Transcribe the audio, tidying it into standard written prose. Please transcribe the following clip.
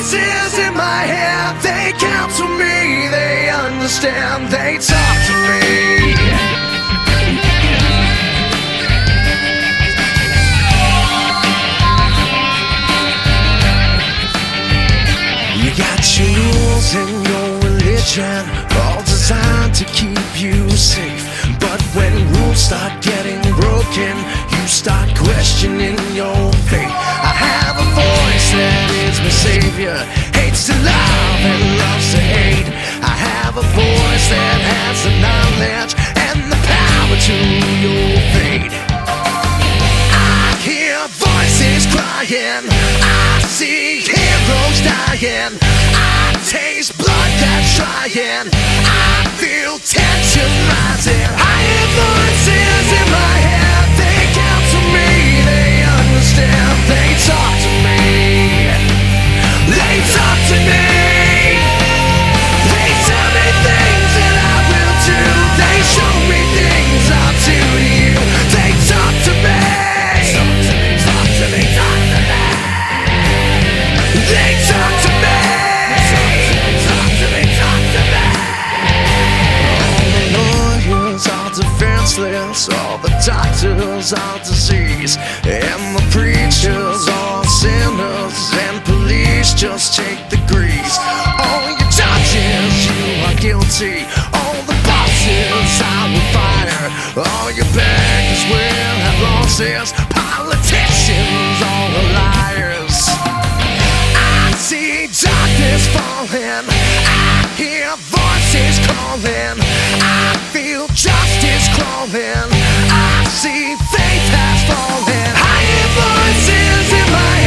voices in my head, they counsel me, they understand, they talk to me. You got your rules and your religion, all designed to keep you safe. But when rules start getting broken, you start questioning your faith. I have a voice that is my savior, hates to love and loves to hate. I have a voice that has the knowledge and the power to your fate. I hear voices crying, I see heroes dying, I taste blood that's trying, I feel tension rising. I hear voices in my head, they counsel me, they understand, they talk to me, they talk to me, they tell me things that I will do, they show me things I'll do to you, they talk to me. They talk to me. Talk to me. All the lawyers are defenseless, all the doctors are disease, and the preachers are sinners, and police just take the grease. All your judges, you are guilty, all the bosses I will fire, all your bankers will have losses, politicians all are liars. I see darkness falling, I hear voices calling, I feel justice crawling, I see faith has fallen. I hear voices in my